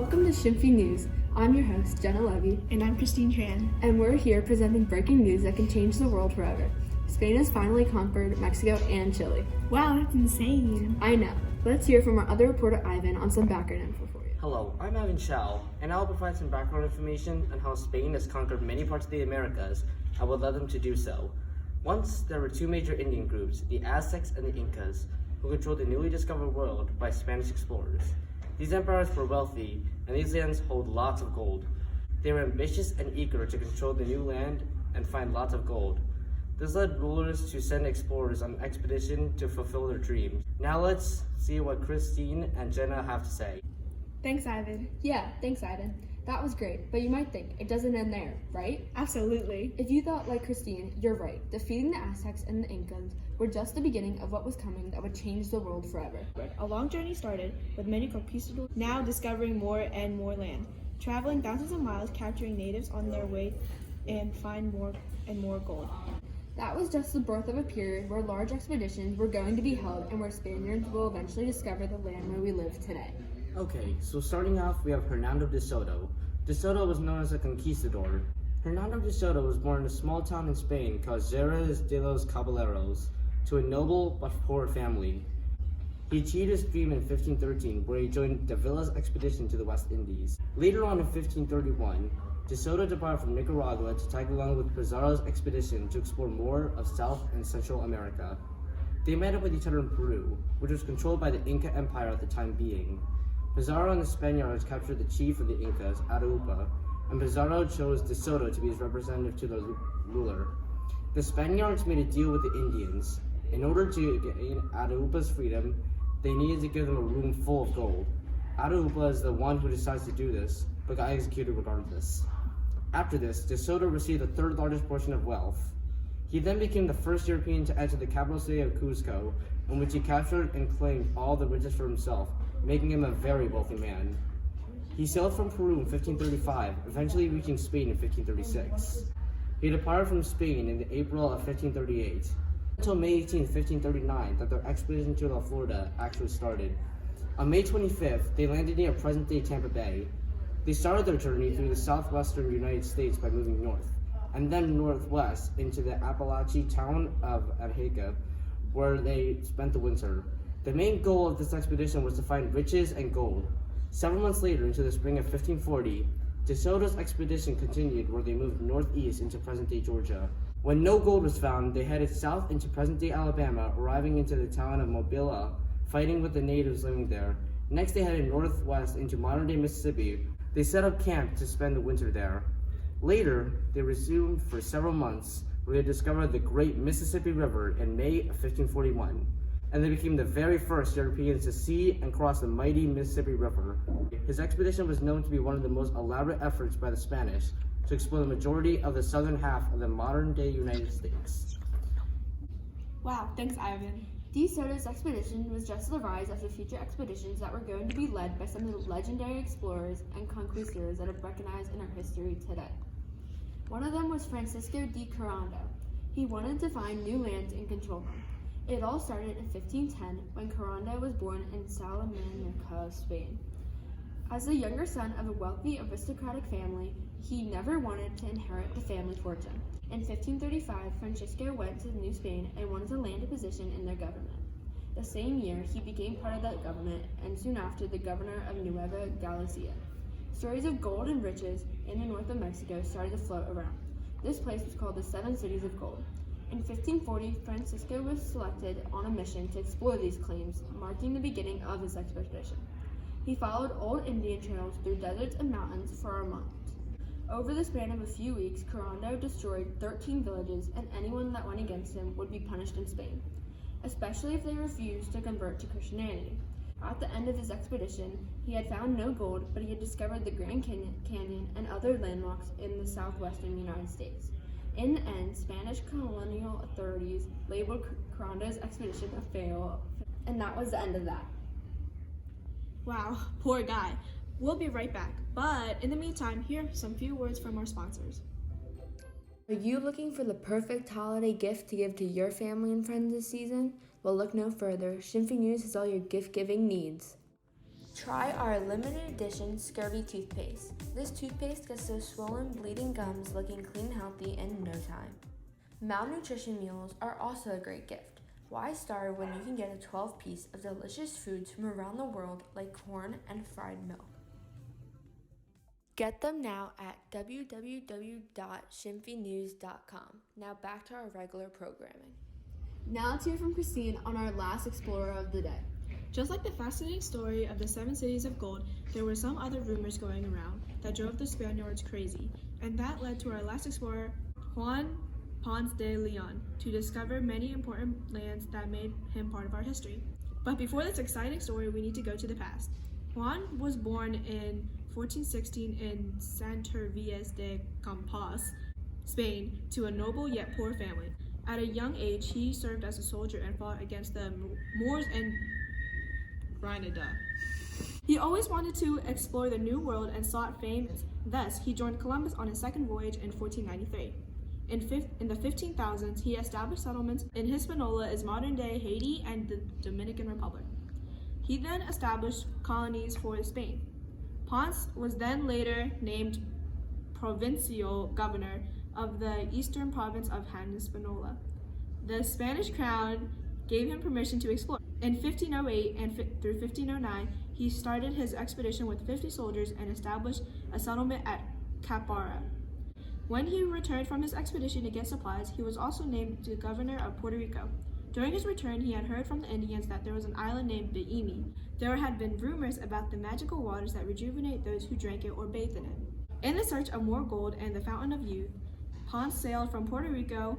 Welcome to Shimfy News. I'm your host, Jenna Levy. And I'm Christine Tran. And we're here presenting breaking news that can change the world forever. Spain has finally conquered Mexico and Chile. Wow, that's insane. I know. Let's hear from our other reporter, Ivan, on some background info for you. Hello, I'm Ivan Chow, and I'll provide some background information on how Spain has conquered many parts of the Americas and will allow them to do so. Once, there were two major Indian groups, the Aztecs and the Incas, who controlled the newly discovered world by Spanish explorers. These empires were wealthy, and these lands hold lots of gold. They were ambitious and eager to control the new land and find lots of gold. This led rulers to send explorers on an expedition to fulfill their dreams. Now let's see what Christine and Jenna have to say. Thanks, Ivan. Yeah, thanks, Ivan. That was great, but you might think it doesn't end there, right? Absolutely. If you thought like Christine, you're right. Defeating the Aztecs and the Incas were just the beginning of what was coming that would change the world forever. A long journey started with many conquistadors now discovering more and more land, traveling thousands of miles, capturing natives on their way, and find more and more gold. That was just the birth of a period where large expeditions were going to be held and where Spaniards will eventually discover the land where we live today. Okay, so starting off, we have Hernando de Soto. De Soto was known as a conquistador. Hernando de Soto was born in a small town in Spain called Xeres de los Caballeros to a noble but poor family. He achieved his dream in 1513, where he joined Davila's expedition to the West Indies. Later on in 1531, De Soto departed from Nicaragua to tag along with Pizarro's expedition to explore more of South and Central America. They met up with each other in Peru, which was controlled by the Inca Empire at the time being. Pizarro and the Spaniards captured the chief of the Incas, Atahualpa, and Pizarro chose De Soto to be his representative to the ruler. The Spaniards made a deal with the Indians. In order to gain Atahualpa's freedom, they needed to give them a room full of gold. Atahualpa is the one who decides to do this, but got executed regardless. After this, De Soto received the third largest portion of wealth. He then became the first European to enter the capital city of Cuzco, in which he captured and claimed all the riches for himself, making him a very wealthy man. He sailed from Peru in 1535, eventually reaching Spain in 1536. He departed from Spain in April of 1538, until May 18, 1539, that their expedition to La Florida actually started. On May 25th, they landed near present-day Tampa Bay. They started their journey through the southwestern United States by moving north, and then northwest into the Appalachian town of Anahaka, where they spent the winter. The main goal of this expedition was to find riches and gold. Several months later, into the spring of 1540, De Soto's expedition continued where they moved northeast into present-day Georgia. When no gold was found, they headed south into present-day Alabama, arriving into the town of Mobile, fighting with the natives living there. Next, they headed northwest into modern-day Mississippi. They set up camp to spend the winter there. Later, they resumed for several months, where they discovered the Great Mississippi River in May of 1541. And they became the very first Europeans to see and cross the mighty Mississippi River. His expedition was known to be one of the most elaborate efforts by the Spanish to explore the majority of the southern half of the modern-day United States. Wow, thanks, Ivan. De Soto's expedition was just the rise of the future expeditions that were going to be led by some of the legendary explorers and conquistadors that are recognized in our history today. One of them was Francisco de Corando. He wanted to find new lands and control them. It all started in 1510 when Corando was born in Salamanca, Spain. As the younger son of a wealthy aristocratic family, he never wanted to inherit the family fortune. In 1535, Francisco went to New Spain and wanted to land a position in their government. The same year, he became part of that government and soon after the governor of Nueva Galicia. Stories of gold and riches in the north of Mexico started to float around. This place was called the Seven Cities of Gold. In 1540, Francisco was selected on a mission to explore these claims, marking the beginning of his expedition. He followed old Indian trails through deserts and mountains for a month. Over the span of a few weeks, Corando destroyed 13 villages, and anyone that went against him would be punished in Spain, especially if they refused to convert to Christianity. At the end of his expedition, he had found no gold, but he had discovered the Grand Canyon and other landmarks in the southwestern United States. In the end, Spanish colonial authorities labeled Corando's expedition a fail, and that was the end of that. Wow, poor guy. We'll be right back, but in the meantime, here are some few words from our sponsors. Are you looking for the perfect holiday gift to give to your family and friends this season? Well, look no further. Shimfy News has all your gift-giving needs. Try our limited edition Scurvy toothpaste. This toothpaste gets those swollen, bleeding gums looking clean and healthy in no time. Malnutrition meals are also a great gift. Why starve when you can get a 12-piece of delicious foods from around the world like corn and fried milk? Get them now at www.shimfynews.com. Now back to our regular programming. Now let's hear from Christine on our last explorer of the day. Just like the fascinating story of the 7 cities of gold, there were some other rumors going around that drove the Spaniards crazy, and that led to our last explorer, Juan Ponce de Leon, to discover many important lands that made him part of our history. But before this exciting story, we need to go to the past. Juan was born in 1416 in Santurvias de Campos, Spain, to a noble yet poor family. At a young age, he served as a soldier and fought against the Moors and Granada. He always wanted to explore the New World and sought fame. Thus, he joined Columbus on his second voyage in 1493. In the 15,000s, he established settlements in Hispaniola, as modern-day Haiti and the Dominican Republic. He then established colonies for Spain. Ponce was then later named provincial governor of the eastern province of Hispaniola. The Spanish crown gave him permission to explore. In 1508 and through 1509, he started his expedition with 50 soldiers and established a settlement at Caparra. When he returned from his expedition to get supplies, he was also named the governor of Puerto Rico. During his return, he had heard from the Indians that there was an island named Bimini. There had been rumors about the magical waters that rejuvenate those who drank it or bathed in it. In the search of more gold and the fountain of youth, Ponce sailed from Puerto Rico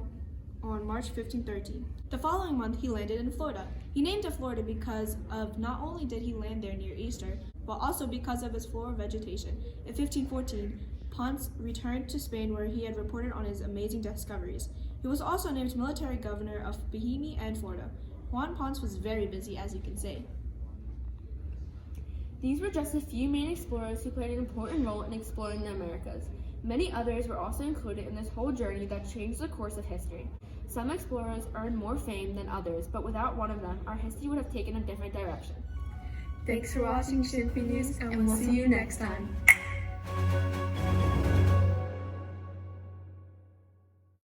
on March 1513. The following month, he landed in Florida. He named it Florida because of not only did he land there near Easter, but also because of its floral vegetation. In 1514, Ponce returned to Spain where he had reported on his amazing discoveries. He was also named military governor of Bimini and Florida. Juan Ponce was very busy, as you can see. These were just a few main explorers who played an important role in exploring the Americas. Many others were also included in this whole journey that changed the course of history. Some explorers earned more fame than others, but without one of them, our history would have taken a different direction. Thanks for watching Shimfy News, and we'll see you next time.